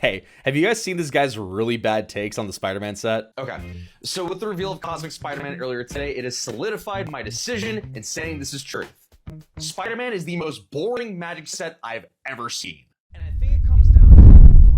Hey, have you guys seen this guy's really bad takes on the Spider-Man set? Okay, so with the reveal of Cosmic Spider-Man earlier today, it has solidified my decision in saying this is truth. Spider-Man is the most boring Magic set I've ever seen. And I think it comes down to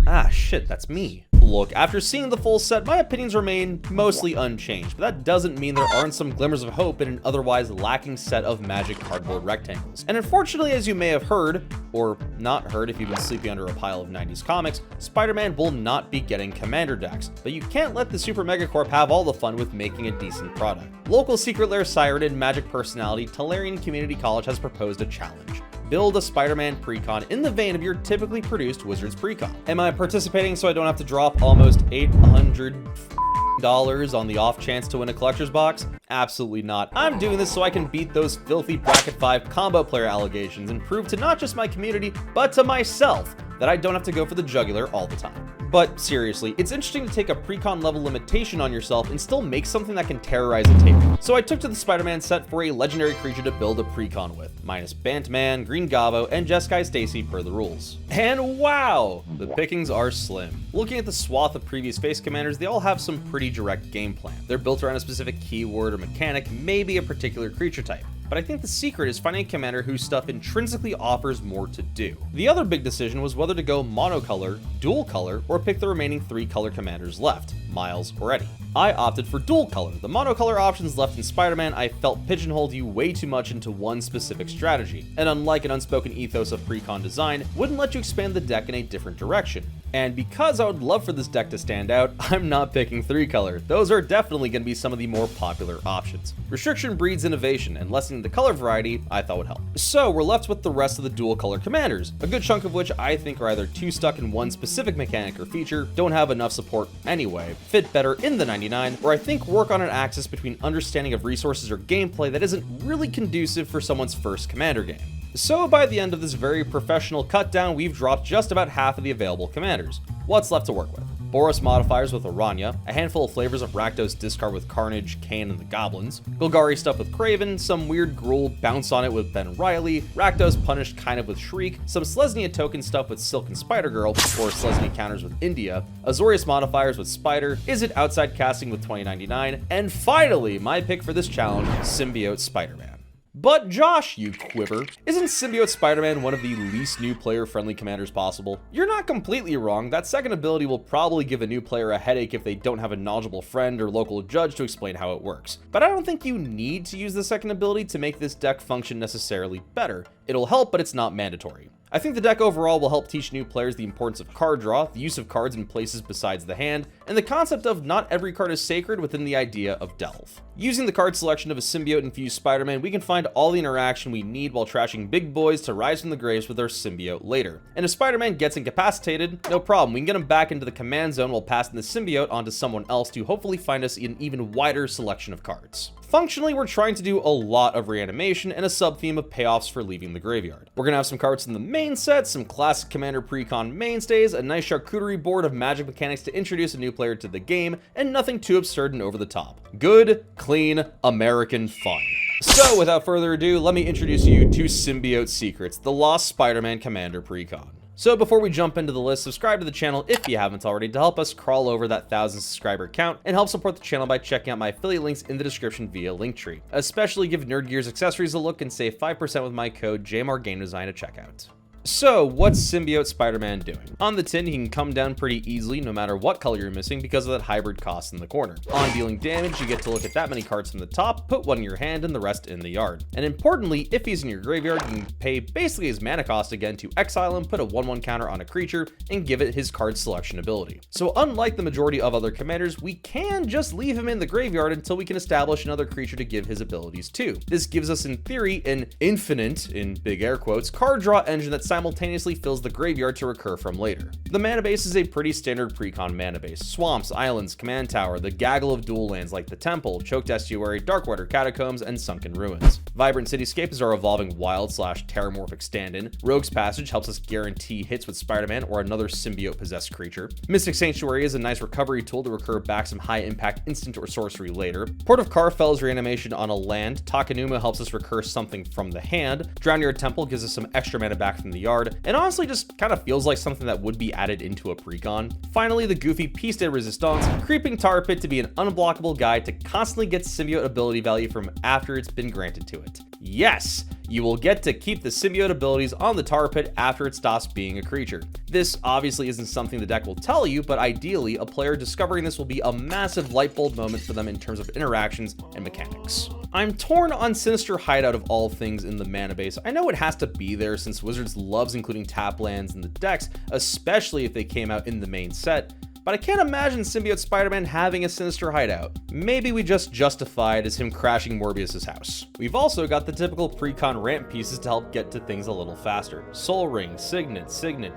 Ah, shit, that's me. Look, after seeing the full set, my opinions remain mostly unchanged, but that doesn't mean there aren't some glimmers of hope in an otherwise lacking set of Magic cardboard rectangles. And unfortunately, as you may have heard, or not heard if you've been sleeping under a pile of 90s comics, Spider-Man will not be getting Commander decks, but you can't let the Super Megacorp have all the fun with making a decent product. Local Secret Lair Siren and Magic personality Talarian Community College has proposed a challenge. Build a Spider-Man Precon in the vein of your typically produced Wizards Precon. Am I participating so I don't have to drop almost $800 on the off chance to win a collector's box? Absolutely not. I'm doing this so I can beat those filthy bracket 5 combo player allegations and prove to not just my community, but to myself that I don't have to go for the jugular all the time. But seriously, it's interesting to take a Precon level limitation on yourself and still make something that can terrorize a table. So I took to the Spider-Man set for a legendary creature to build a Precon with, minus Bantman, Green Gabo, and Jeskai Stacy per the rules. And wow, the pickings are slim. Looking at the swath of previous face commanders, they all have some pretty direct game plan. They're built around a specific keyword or mechanic, maybe a particular creature type. But I think the secret is finding a commander whose stuff intrinsically offers more to do. The other big decision was whether to go monocolor, dual color, or pick the remaining 3 color commanders left, Miles or Eddie. I opted for dual color. The monocolor options left in Spider-Man I felt pigeonholed you way too much into one specific strategy, and unlike an unspoken ethos of Precon design, wouldn't let you expand the deck in a different direction. And because I would love for this deck to stand out, I'm not picking 3 color. Those are definitely going to be some of the more popular options. Restriction breeds innovation, and lessening the color variety I thought would help. So we're left with the rest of the dual color commanders, a good chunk of which I think are either too stuck in one specific mechanic or feature, don't have enough support anyway, fit better in the 99, or I think work on an axis between understanding of resources or gameplay that isn't really conducive for someone's first commander game. So by the end of this very professional cut down, we've dropped just about half of the available commanders. What's left to work with? Boros modifiers with Aranya, a handful of flavors of Rakdos discard with Carnage, Kane, and the Goblins, Golgari stuff with Kraven, some weird Gruul bounce on it with Ben Riley, Rakdos punished kind of with Shriek, some Selesnya token stuff with Silk and Spider-Girl, or Selesnya counters with India, Azorius modifiers with Spider, Izzet outside casting with 2099, and finally, my pick for this challenge, Symbiote Spider-Man. But Josh, you quiver, isn't Symbiote Spider-Man one of the least new player-friendly commanders possible? You're not completely wrong. That second ability will probably give a new player a headache if they don't have a knowledgeable friend or local judge to explain how it works. But I don't think you need to use the second ability to make this deck function necessarily better. It'll help, but it's not mandatory. I think the deck overall will help teach new players the importance of card draw, the use of cards in places besides the hand, and the concept of not every card is sacred within the idea of Delve. Using the card selection of a symbiote-infused Spider-Man, we can find all the interaction we need while trashing big boys to rise from the graves with our symbiote later. And if Spider-Man gets incapacitated, no problem, we can get him back into the command zone while passing the symbiote onto someone else to hopefully find us an even wider selection of cards. Functionally, we're trying to do a lot of reanimation and a sub-theme of payoffs for leaving the graveyard. We're gonna have some cards in the main set, some classic Commander Precon mainstays, a nice charcuterie board of magic mechanics to introduce a new player to the game, and nothing too absurd and over the top. Good, clean, American fun. So without further ado, let me introduce you to Symbiote Secrets, the Lost Spider-Man Commander Precon. So before we jump into the list, subscribe to the channel if you haven't already to help us crawl over that 1,000 subscriber count, and help support the channel by checking out my affiliate links in the description via Linktree. Especially give Nerd Gear's accessories a look and save 5% with my code JMarGameDesign at checkout. So, what's Symbiote Spider-Man doing? On the tin, he can come down pretty easily no matter what color you're missing because of that hybrid cost in the corner. On dealing damage, you get to look at that many cards from the top, put one in your hand and the rest in the yard. And importantly, if he's in your graveyard, you can pay basically his mana cost again to exile him, put a 1/1 counter on a creature, and give it his card selection ability. So unlike the majority of other commanders, we can just leave him in the graveyard until we can establish another creature to give his abilities to. This gives us in theory an infinite, in big air quotes, card draw engine that simultaneously fills the graveyard to recur from later. The mana base is a pretty standard Precon mana base. Swamps, islands, command tower, the gaggle of dual lands like the Temple, Choked Estuary, Darkwater Catacombs, and Sunken Ruins. Vibrant Cityscape is our evolving wild/terramorphic stand-in. Rogue's Passage helps us guarantee hits with Spider-Man or another symbiote-possessed creature. Mystic Sanctuary is a nice recovery tool to recur back some high-impact instant or sorcery later. Port of Carfel's reanimation on a land. Takenuma helps us recur something from the hand. Drown Near Temple gives us some extra mana back from the yard, and honestly just kind of feels like something that would be added into a Precon. Finally, the goofy Piece de Resistance, creeping Tar Pit to be an unblockable guy to constantly get symbiote ability value from after it's been granted to it. Yes, you will get to keep the symbiote abilities on the Tar Pit after it stops being a creature. This obviously isn't something the deck will tell you, but ideally, a player discovering this will be a massive light bulb moment for them in terms of interactions and mechanics. I'm torn on Sinister Hideout of all things in the Manabase. I know it has to be there since Wizards loves including tap lands in the decks, especially if they came out in the main set, but I can't imagine Symbiote Spider-Man having a Sinister Hideout. Maybe we just justify it as him crashing Morbius's house. We've also got the typical Precon ramp pieces to help get to things a little faster. Soul Ring, Signet,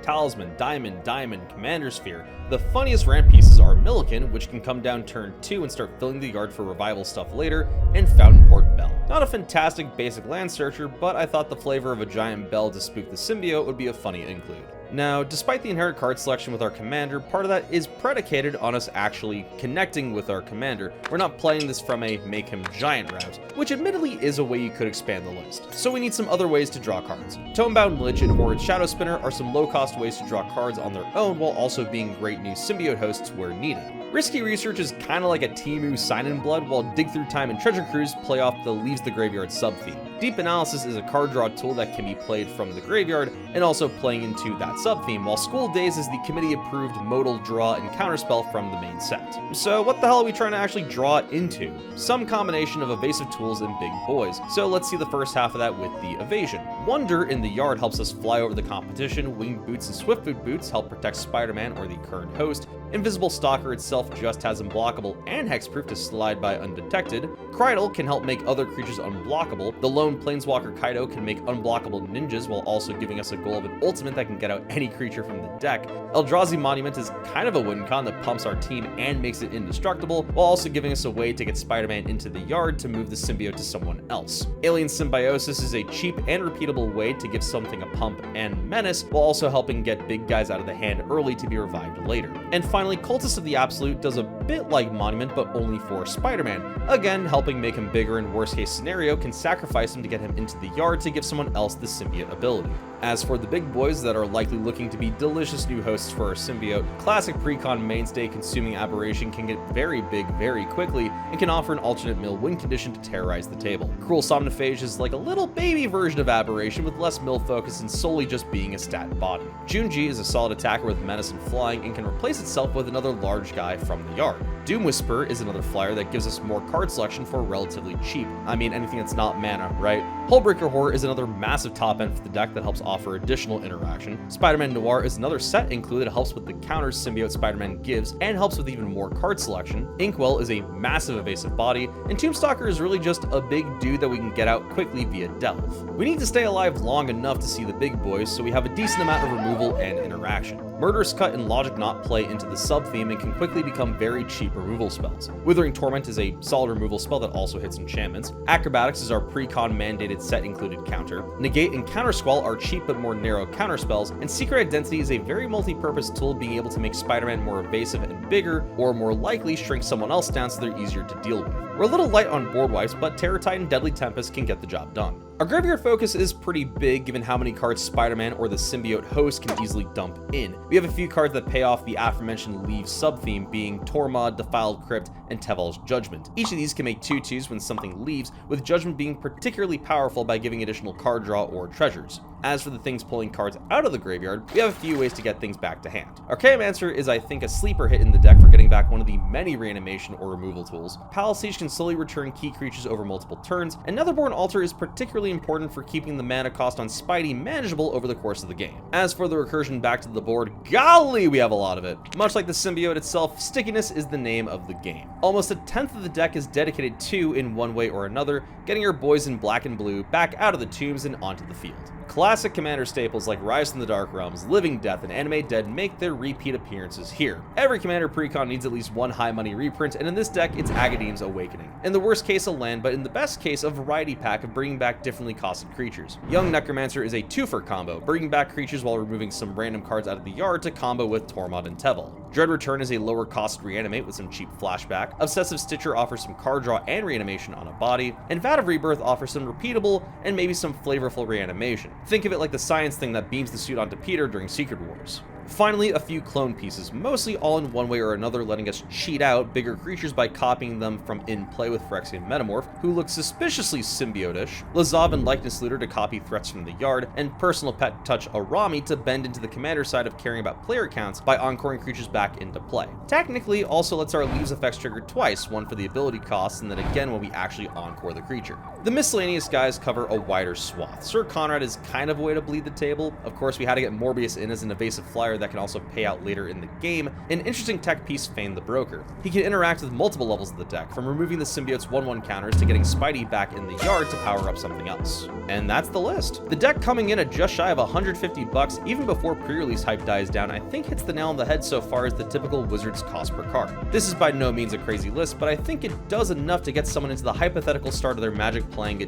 Talisman, Diamond, Commander Sphere. The funniest ramp pieces are Milliken, which can come down turn 2 and start filling the yard for revival stuff later, and Fountainport Bell. Not a fantastic basic land searcher, but I thought the flavor of a giant bell to spook the symbiote would be a funny include. Now, despite the inherent card selection with our commander, part of that is predicated on us actually connecting with our commander. We're not playing this from a make him giant route, which admittedly is a way you could expand the list. So we need some other ways to draw cards. Tomebound Lich and Horrid Shadow Spinner are some low-cost ways to draw cards on their own while also being great new symbiote hosts where needed. Risky Research is kinda like a Temu Sign-In Blood, while Dig Through Time and Treasure Cruise play off the Leaves the Graveyard sub-theme. Deep Analysis is a card draw tool that can be played from the graveyard and also playing into that sub-theme, while School Days is the committee-approved modal draw and counterspell from the main set. So what the hell are we trying to actually draw it into? Some combination of evasive tools and big boys. So let's see the first half of that with the Evasion. Wonder in the yard helps us fly over the competition, Winged Boots and Swiftfoot Boots help protect Spider-Man or the current host, Invisible Stalker itself just has unblockable and hexproof to slide by undetected, Krydle can help make other creatures unblockable, the lone Planeswalker Kaido can make unblockable ninjas while also giving us a goal of an ultimate that can get out any creature from the deck, Eldrazi Monument is kind of a win con that pumps our team and makes it indestructible, while also giving us a way to get Spider-Man into the yard to move the symbiote to someone else. Alien Symbiosis is a cheap and repeatable way to give something a pump and menace, while also helping get big guys out of the hand early to be revived later. And finally, Cultist of the Absolute does a bit like Monument, but only for Spider-Man. Again, helping make him bigger in worst case scenario can sacrifice him to get him into the yard to give someone else the symbiote ability. As for the big boys that are likely looking to be delicious new hosts for our symbiote, classic Precon mainstay Consuming Aberration can get very big very quickly and can offer an alternate mill win condition to terrorize the table. Cruel Somnophage is like a little baby version of Aberration with less mill focus and solely just being a stat body. Junji is a solid attacker with menace and flying and can replace itself with another large guy from the yard. Doom Whisperer is another flyer that gives us more card selection for relatively cheap. I mean, anything that's not mana, right? Hullbreaker Horror is another massive top end for the deck that helps offer additional interaction. Spider-Man Noir is another set include that helps with the counters symbiote Spider-Man gives and helps with even more card selection. Inkwell is a massive evasive body, and Tombstalker is really just a big dude that we can get out quickly via Delve. We need to stay alive long enough to see the big boys, so we have a decent amount of removal and interaction. Murderous Cut and Logic Knot play into the sub-theme and can quickly become very cheap removal spells. Withering Torment is a solid removal spell that also hits enchantments. Acrobatics is our Precon mandated set included counter. Negate and Counter Squall are cheap but more narrow counter spells, and Secret Identity is a very multi-purpose tool being able to make Spider-Man more evasive and bigger, or more likely shrink someone else down so they're easier to deal with. We're a little light on board wipes, but Terror Titan Deadly Tempest can get the job done. Our graveyard focus is pretty big given how many cards Spider-Man or the symbiote host can easily dump in. We have a few cards that pay off the aforementioned Leave sub-theme, being Tormod, Defiled Crypt, and Teval's Judgment. Each of these can make 2/2s when something leaves, with Judgment being particularly powerful by giving additional card draw or treasures. As for the things pulling cards out of the graveyard, we have a few ways to get things back to hand. Archaeomancer is, I think, a sleeper hit in the deck for getting back one of the many reanimation or removal tools. Palisade can slowly return key creatures over multiple turns, and Netherborn Altar is particularly important for keeping the mana cost on Spidey manageable over the course of the game. As for the recursion back to the board, golly, we have a lot of it. Much like the symbiote itself, stickiness is the name of the game. Almost a tenth of the deck is dedicated to, in one way or another, getting your boys in black and blue back out of the tombs and onto the field. Classic Commander staples like Rise from the Dark Realms, Living Death, and Anime Dead make their repeat appearances here. Every Commander Precon needs at least one high money reprint, and in this deck, it's Agadeem's Awakening. In the worst case, a land, but in the best case, a variety pack of bringing back differently costed creatures. Young Necromancer is a 2-for combo, bringing back creatures while removing some random cards out of the yard yard to combo with Tormod and Tevel. Dread Return is a lower cost reanimate with some cheap flashback. Obsessive Stitcher offers some card draw and reanimation on a body, and Vat of Rebirth offers some repeatable and maybe some flavorful reanimation. Think of it like the science thing that beams the suit onto Peter during Secret Wars. Finally, a few clone pieces, mostly all in one way or another, letting us cheat out bigger creatures by copying them from In Play with Phyrexian Metamorph, who looks suspiciously symbiote-ish, Lazav and Likeness Looter to copy threats from the yard, and Personal Pet Touch Arami to bend into the commander side of caring about player counts by encoring creatures back into play. Technically, also lets our Leaves effects trigger twice, one for the ability cost, and then again when we actually encore the creature. The miscellaneous guys cover a wider swath. Sir Conrad is kind of a way to bleed the table. Of course, we had to get Morbius in as an evasive flyer that can also pay out later in the game. An interesting tech piece, Feign the Broker. He can interact with multiple levels of the deck, from removing the symbiote's 1/1 counters to getting Spidey back in the yard to power up something else. And that's the list. The deck coming in at just shy of $150, even before pre-release hype dies down, I think hits the nail on the head so far as the typical Wizards cost per card. This is by no means a crazy list, but I think it does enough to get someone into the hypothetical start of their Magic playing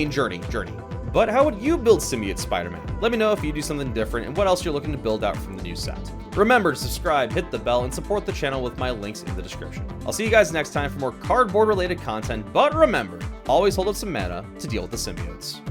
journey. But how would you build Symbiote Spider-Man? Let me know if you do something different and what else you're looking to build out from the new set. Remember to subscribe, hit the bell, and support the channel with my links in the description. I'll see you guys next time for more cardboard related content, but remember, always hold up some mana to deal with the symbiotes.